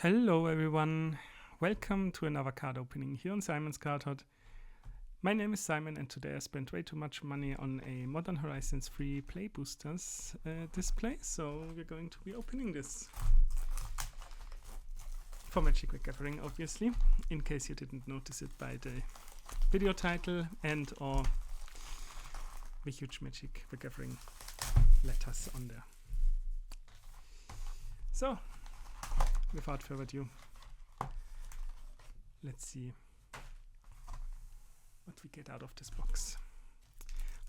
Hello everyone, welcome to another card opening here on Simon's Card Hut. My name is Simon and today I spent way too much money on a Modern Horizons free Play Boosters display, so we're going to be opening this. For Magic the Gathering obviously, in case you didn't notice it by the video title and or the huge Magic the Gathering letters on there. So, without further ado, let's see what we get out of this box.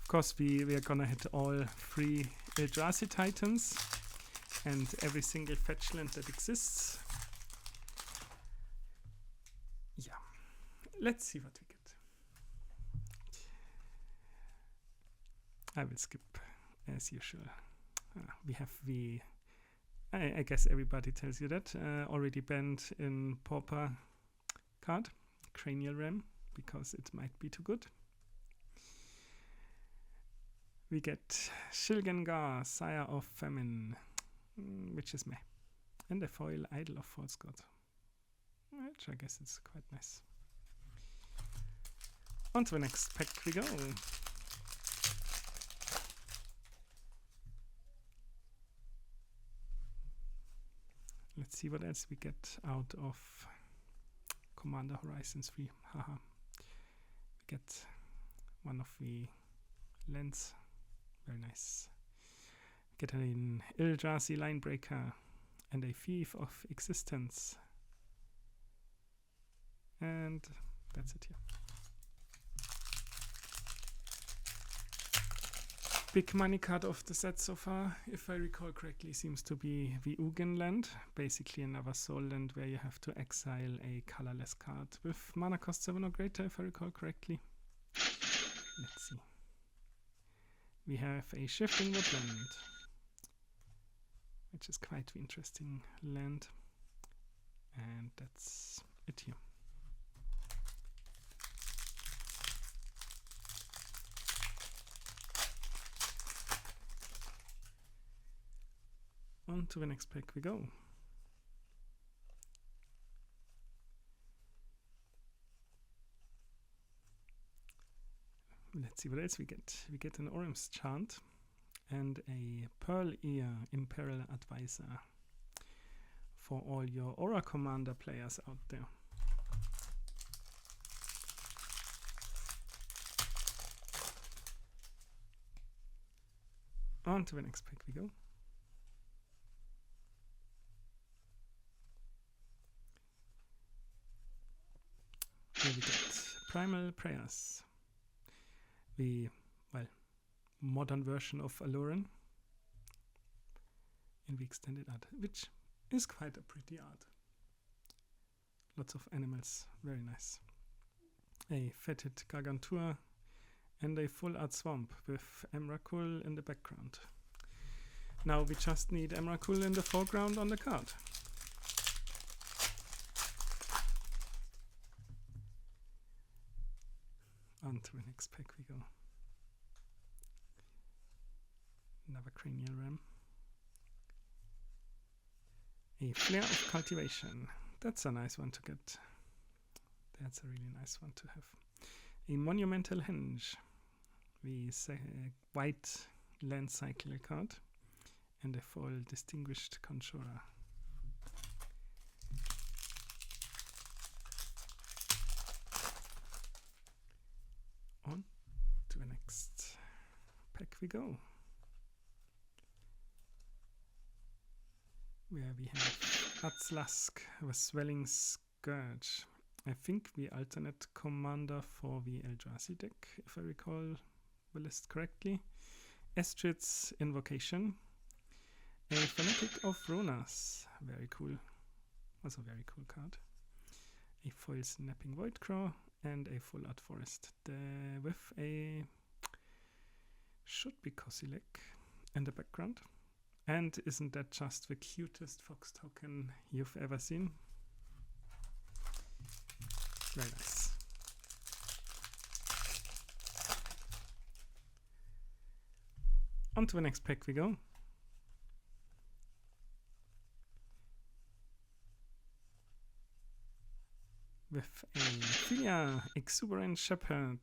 Of course, we are gonna hit all three Eldrazi Titans and every single fetch land that exists. Yeah, let's see what we get. I will skip as usual. We have the I guess everybody tells you that. Already banned in Pauper card, Cranial Ram, because it might be too good. We get Shilgengar, Sire of Famine, which is meh. And a foil Idol of False God, which I guess is quite nice. On to the next pack we go. Let's see what else we get out of Commander Horizons 3. Haha. We get one of the lands. Very nice. We get an Eldrazi Linebreaker and a Thief of Existence. And that's it here. Big money card of the set so far, if I recall correctly, seems to be the Ugin land, basically another soul land where you have to exile a colorless card with mana cost 7 or greater, if I recall correctly. Let's see. We have a Shifting Woodland, which is quite the interesting land, and that's it here. On to the next pack we go. Let's see what else we get. We get an Orim's Chant and a Pearl Ear Imperial Advisor for all your Aura Commander players out there. On to the next pack we go. Here we get Primal Prayers, the, well, modern version of Aluren in the extended art, which is quite a pretty art. Lots of animals, very nice. A Fetid Gargantua and a full art swamp with Emrakul in the background. Now we just need Emrakul in the foreground on the card. On to the next pack we go. Another Cranial Ram. A Flare of Cultivation. That's a nice one to get. That's a really nice one to have. A Monumental Henge. The white land cycle card. And a foil Distinguished Conjurer. On to the next pack we go, where we have Atzlask, the Swelling Scourge. I think the alternate commander for the Eldrazi deck, if I recall the list correctly. Estrid's Invocation, a Fanatic of Runas, very cool, also very cool card. A foil Snapping Voidcraw and a full art forest with a should be Kozilek in the background. And isn't that just the cutest fox token you've ever seen? Very nice. On to the next pack we go. with a Philia Exuberant Shepherd,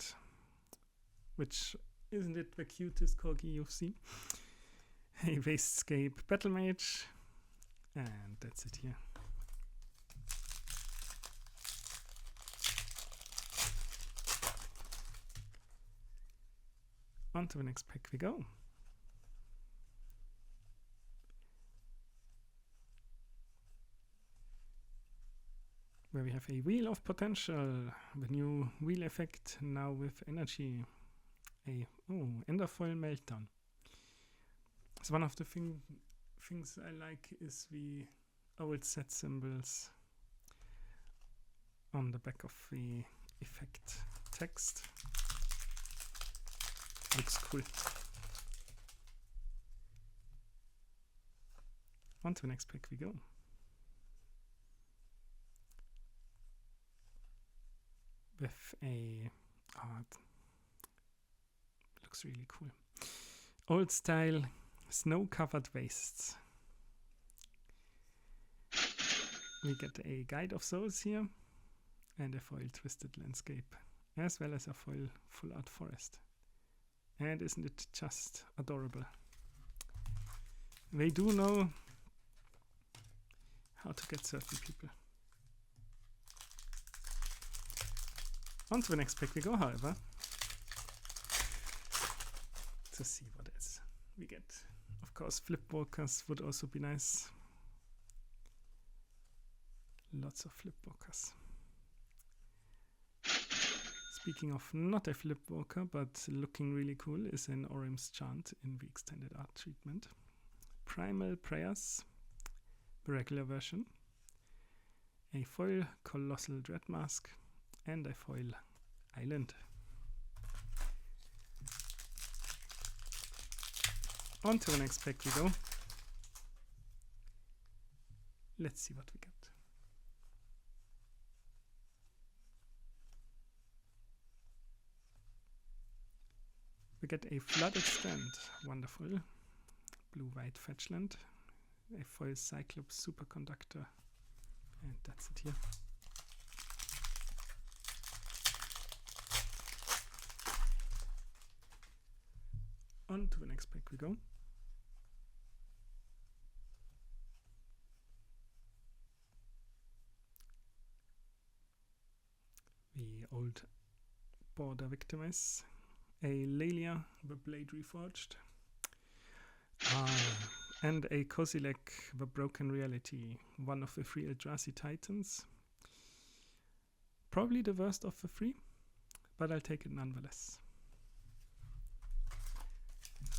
which isn't it the cutest corgi you've seen? A Wastscape Battle Mage, and that's it here. On to the next pack we go. Where we have a Wheel of Potential, the new wheel effect now with energy. Enderfoil Meltdown. So one of the things I like is the old set symbols on the back of the effect text. Looks cool. On to the next pack we go. With a looks really cool. Old style snow-covered wastes. We get a Guide of Souls here and a foil Twisted Landscape, as well as a foil Full Art Forest. And isn't it just adorable? They do know how to get certain people. On to the next pack we go, however, to see what else we get. Of course, Flipwalkers would also be nice. Lots of Flipwalkers. Speaking of not a Flipwalker, but looking really cool, is an Orim's Chant in the extended art treatment. Primal Prayers, the regular version. A foil Colossal Dread Mask, and a foil Island. On to the next pack we go. Let's see what we get. We get a Flooded Strand, wonderful. Blue-white Fetchland, a foil Cyclops Superconductor, and that's it here. On to the next pack we go. The old border Victimize. A Lelia, the Blade Reforged. And a Kozilek, the Broken Reality, one of the 3 Eldrazi Titans. Probably the worst of the 3, but I'll take it nonetheless.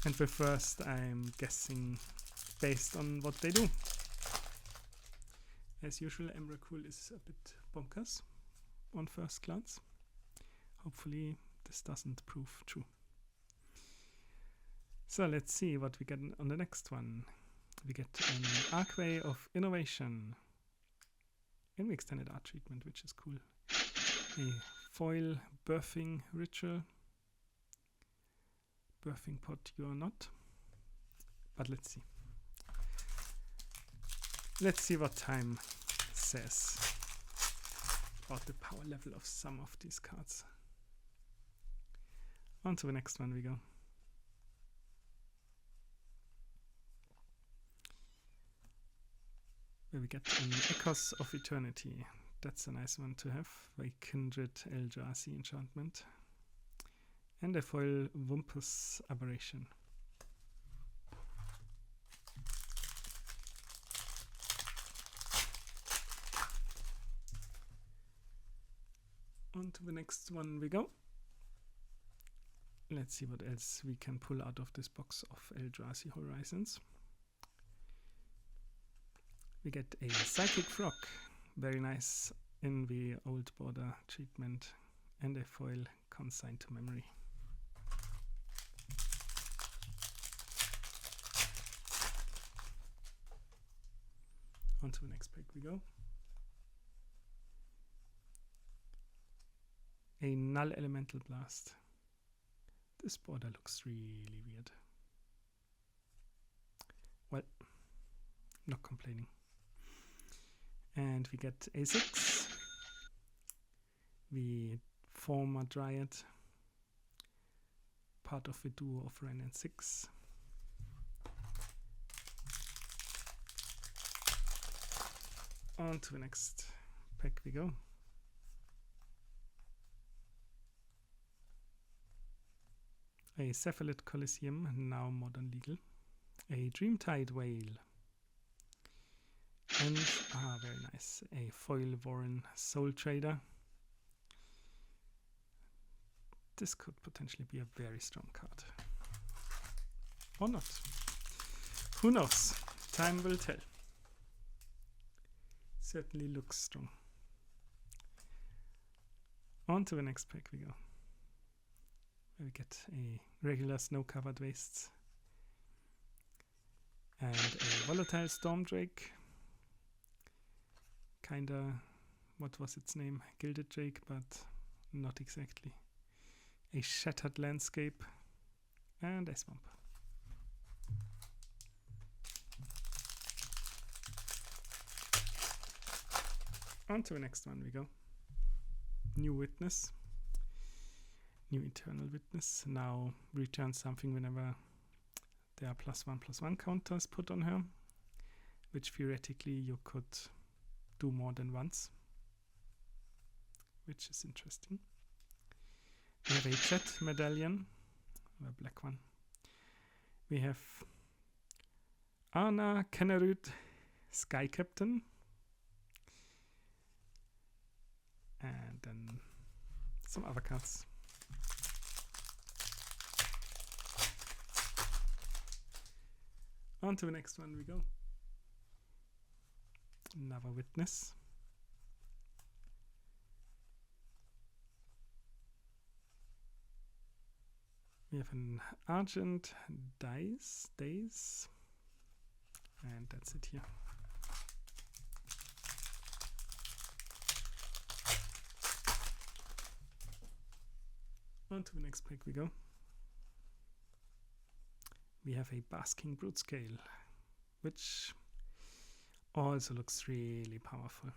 And the first, I'm guessing, based on what they do. As usual, Emrakul is a bit bonkers on first glance. Hopefully this doesn't prove true. So let's see what we get on the next one. We get an Archway of Innovation in the extended art treatment, which is cool. A foil Birthing Ritual. Birthing Pot you're not. But let's see. Let's see what time says about the power level of some of these cards. On to the next one we go. Where we get an Echoes of Eternity. That's a nice one to have. A Kindred Eldrazi enchantment. And a foil Wumpus Aberration. On to the next one we go. Let's see what else we can pull out of this box of Eldrazi Horizons. We get a Psychic Frog, very nice in the old border treatment, and a foil Consigned to Memory. On to the next pack we go. A Null Elemental Blast. This border looks really weird. Well, not complaining. And we get a 6. the former Dryad, part of the duo of Ren and 6. On to the next pack we go. A Cephalid Coliseum, now modern legal. A Dreamtide Whale. And, very nice, a foil Warren Soul Trader. This could potentially be a very strong card. Or not. Who knows? Time will tell. Certainly looks strong. On to the next pack we go. We get a regular snow-covered wastes. And a volatile Stormdrake. Kinda, what was its name? Gilded Drake, but not exactly. A Shattered Landscape. And a Swamp. On to the next one we go. New Witness. New Eternal Witness. Now return something whenever there are +1/+1 counters put on her, which theoretically you could do more than once, which is interesting. We have a Jet Medallion, a black one. We have Arna Kennerud, Sky Captain. And then some other cards. On to the next one we go. Another Witness. We have an Argent Days, and that's it here. On to the next pack we go. We have a Basking Brute Scale, which also looks really powerful.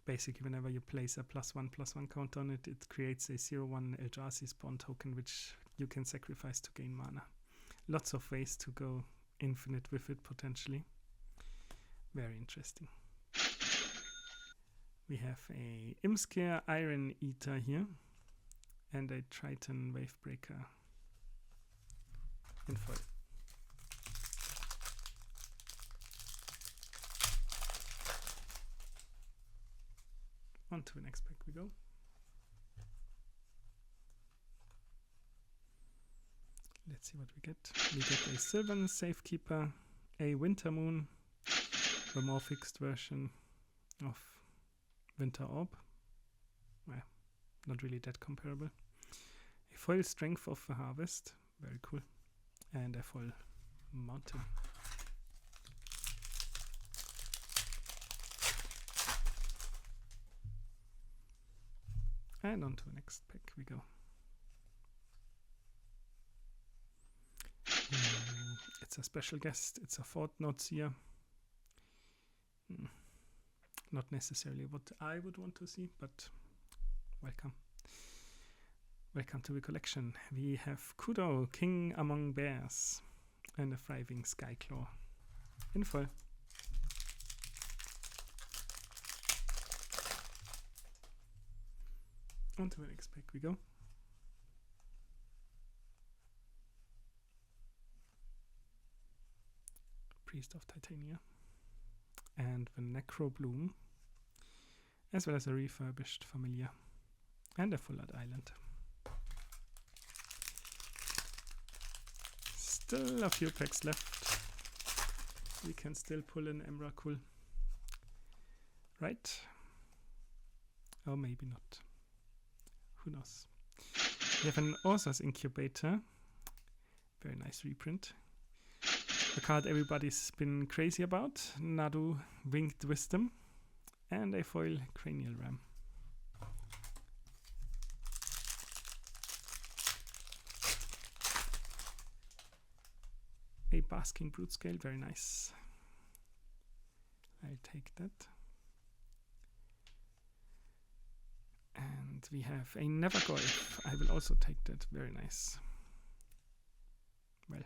Basically, whenever you place a +1/+1 counter on it, it creates a 0/1 Eldrazi spawn token, which you can sacrifice to gain mana. Lots of ways to go infinite with it, potentially. Very interesting. We have a Imskir Iron Eater here, and a Triton Wavebreaker in foil. On to the next pack we go. Let's see what we get. We get a Sylvan Safekeeper, a Winter Moon, the more fixed version of Winter Orb. Well, not really that comparable. A foil Strength of the Harvest, very cool. And a foil Mountain. And on to the next pack we go. It's a special guest. It's a Fort Noteseer. Not necessarily what I would want to see, but welcome. Welcome to the collection. We have Kudo, King Among Bears, and a Thriving Skyclaw in foil. On to the next pack we go. Priest of Titania and the Necro Bloom, as well as a refurbished Familiar and a Full-Art Island. Still a few packs left. We can still pull in Emrakul, right? Or maybe not. Who knows? We have an Author's Incubator. Very nice reprint. A card everybody's been crazy about. Nadu Winged Wisdom. And a foil Cranial Ram. A Basking Brute Scale. Very nice. I'll take that. And we have a Nevergoyf. I will also take that. Very nice. Well,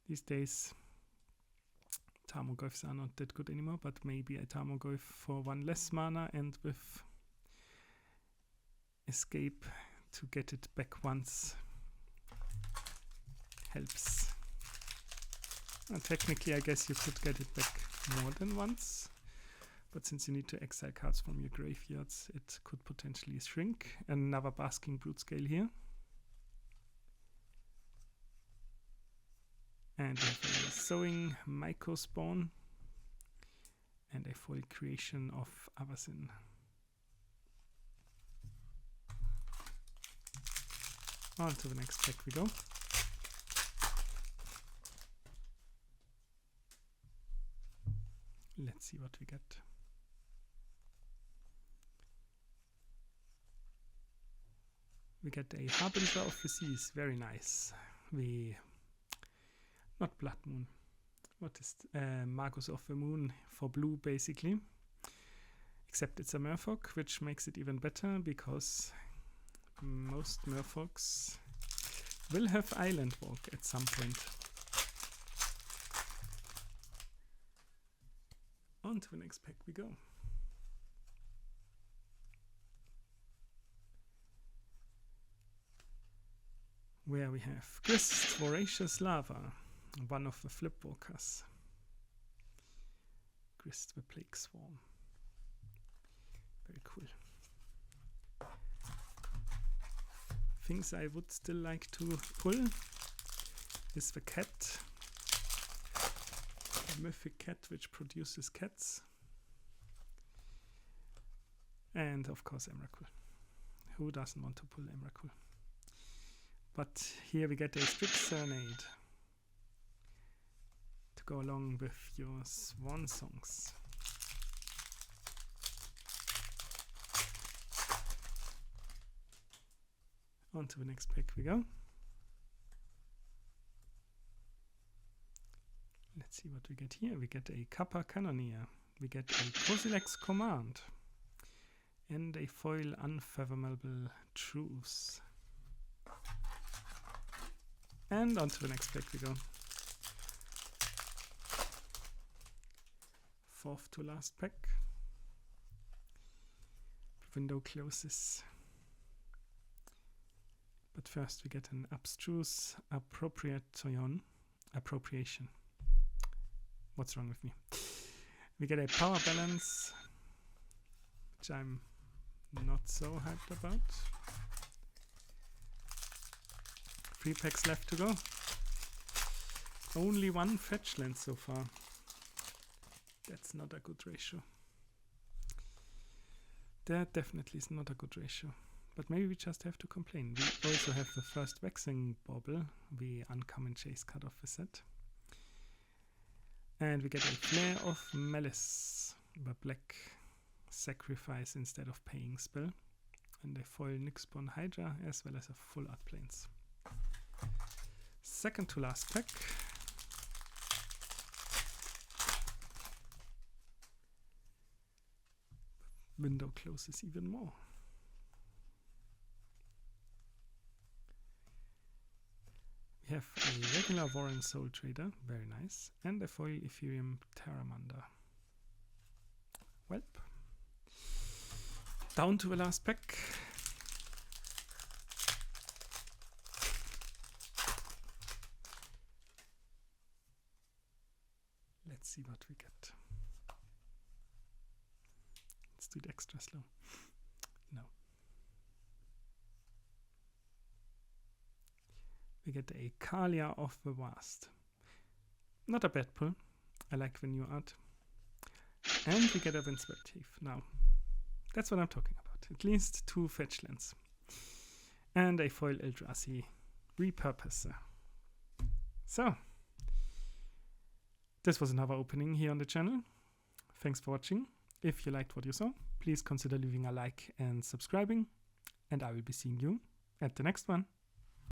these days Tarmogoyfs are not that good anymore, but maybe a Tarmogoyf for 1 less mana and with escape to get it back once helps. Technically, I guess you could get it back more than once, but since you need to exile cards from your graveyards, it could potentially shrink. Another Basking Brute Scale here. And we have a Sowing Myco Spawn and a foil creation of Avacyn. On to the next pack we go. Let's see what we get. We get a Harbinger of the Seas, very nice. Not Blood Moon. What is Magus of the Moon for blue, basically. Except it's a Merfolk, which makes it even better because most Merfolks will have Island Walk at some point. On to the next pack we go. Where we have Grist, Voracious Lava, one of the Flipwalkers. Grist the Plague Swarm. Very cool. Things I would still like to pull is the cat. A mythic cat which produces cats. And of course Emrakul. Who doesn't want to pull Emrakul? But here we get a Strict Serenade to go along with your Swan Songs. On to the next pack we go. Let's see what we get here. We get a Kappa Cannoneer. We get a Kozilek's Command. And a foil Unfathomable Truths. And on to the next pack we go. 4th to last pack. Window closes. But first we get an Abstruse Appropriation. What's wrong with me? We get a Power Balance, which I'm not so hyped about. 3 packs left to go. Only 1 fetch land so far. That's not a good ratio. That definitely is not a good ratio. But maybe we just have to complain. We also have the first Waxing Bauble, the uncommon chase card of the set. And we get a Flare of Malice, the black sacrifice instead of paying spell. And a foil Nyxborn Hydra, as well as a full art plains. Second to last pack. Window closes even more. We have a regular Warren Soul Trader, very nice, and a foil Ethereum Terramander. Welp. Down to the last pack. Let's see what we get. Let's do it extra slow. No. We get a Kalia of the Vast. Not a bad pull. I like the new art. And we get a Windswept Heath. Now, that's what I'm talking about. At least 2 fetch lands. And a foil Eldrazi Repurposer. So, this was another opening here on the channel. Thanks for watching. If you liked what you saw, please consider leaving a like and subscribing. And I will be seeing you at the next one.